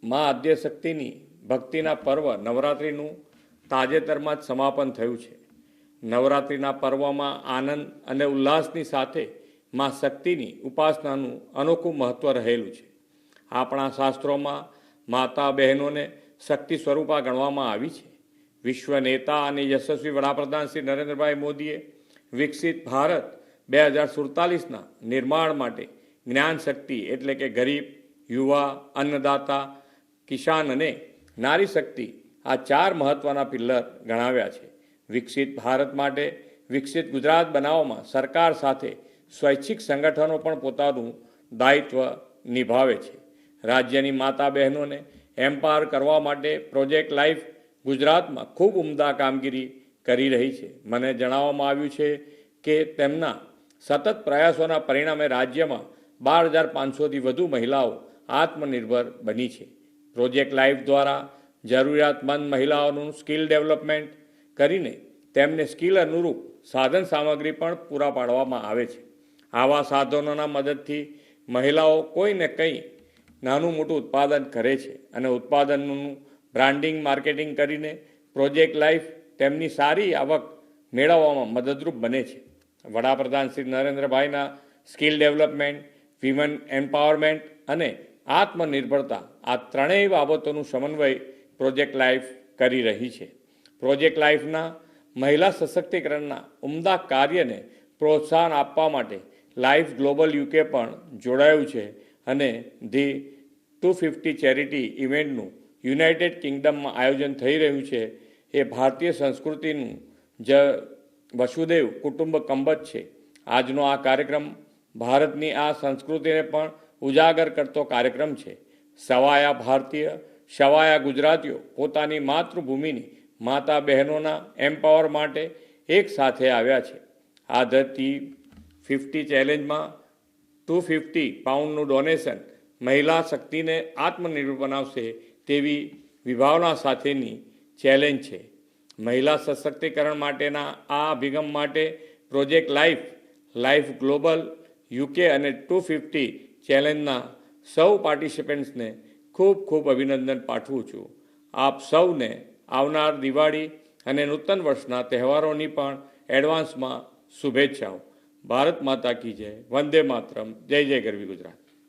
મા આદ્યશક્તિની ભક્તિના પર્વ નવરાત્રિનું તાજેતરમાં જ સમાપન થયું છે. નવરાત્રિના પર્વમાં આનંદ અને ઉલ્લાસની સાથે મા શક્તિની ઉપાસનાનું અનોખું મહત્ત્વ રહેલું છે. આપણા શાસ્ત્રોમાં માતા બહેનોને શક્તિ સ્વરૂપા ગણવામાં આવી છે. વિશ્વ નેતા અને યશસ્વી વડાપ્રધાન શ્રી નરેન્દ્રભાઈ મોદીએ વિકસિત ભારત 2047ના નિર્માણ માટે જ્ઞાન શક્તિ એટલે કે ગરીબ, યુવા, અન્નદાતા, કિસાન અને નારી શક્તિ આ 4 મહત્ત્વના પિલ્લર ગણાવ્યા છે. વિકસિત ભારત માટે વિકસિત ગુજરાત બનાવવામાં સરકાર સાથે સ્વૈચ્છિક સંગઠનો પણ પોતાનું દાયિત્વ નિભાવે છે. રાજ્યની માતા બહેનોને એમ્પાવર કરવા માટે પ્રોજેક્ટ લાઈફ ગુજરાતમાં ખૂબ ઉમદા કામગીરી કરી રહી છે. મને જણાવવામાં આવ્યું છે કે તેમના સતત પ્રયાસોના પરિણામે રાજ્યમાં 12,500થી વધુ મહિલાઓ આત્મનિર્ભર બની છે. પ્રોજેક્ટ લાઈફ દ્વારા જરૂરિયાતમંદ મહિલાઓનું સ્કિલ ડેવલપમેન્ટ કરીને તેમને સ્કિલ અનુરૂપ સાધન સામગ્રી પણ પૂરા પાડવામાં આવે છે. આવા સાધનોના મદદથી મહિલાઓ કોઈને કંઈ નાનું મોટું ઉત્પાદન કરે છે અને ઉત્પાદનનું બ્રાન્ડિંગ માર્કેટિંગ કરીને પ્રોજેક્ટ લાઈફ તેમની સારી આવક મેળવવામાં મદદરૂપ બને છે. વડાપ્રધાન શ્રી નરેન્દ્રભાઈના સ્કિલ ડેવલપમેન્ટ, વિમેન એમ્પાવરમેન્ટ અને આત્મનિર્ભરતા આ ત્રણેય બાબતોનું સમન્વય પ્રોજેક્ટ લાઈફ કરી રહી છે. પ્રોજેક્ટ લાઈફના મહિલા સશક્તિકરણના ઉમદા કાર્યને પ્રોત્સાહન આપવા માટે લાઈફ ગ્લોબલ યુકે પણ જોડાયું છે અને ધી 250 ચેરિટી ઇવેન્ટનું યુનાઇટેડ કિંગડમમાં આયોજન થઈ રહ્યું છે. એ ભારતીય સંસ્કૃતિનું વસુદેવ કુટુંબકમ જ છે. આજનો આ કાર્યક્રમ ભારતની આ સંસ્કૃતિને પણ ઉજાગર કરતો કાર્યક્રમ છે. સવાયા ભારતીય, સવાયા ગુજરાતીઓ પોતાની માતૃભૂમિની માતા બહેનોના એમ્પાવર માટે એક સાથે આવ્યા છે. આ ધ 50 ચેલેન્જમાં 250 પાઉન્ડનું ડોનેશન મહિલા શક્તિને આત્મનિર્ભર બનાવશે તેવી વિભાવના સાથેની ચેલેન્જ છે. મહિલા સશક્તિકરણ માટેના આ અભિગમ માટે project life, life global UK અને 250 ચેલેન્જના સૌ પાર્ટિસિપન્ટ્સને ખૂબ ખૂબ અભિનંદન પાઠવું છું. આપ સૌને આવનાર દિવાળી અને નૂતન વર્ષના તહેવારોની પણ એડવાન્સમાં શુભેચ્છાઓ. ભારત માતા કી જય. વંદે માતરમ. જય જય ગરવી ગુજરાત.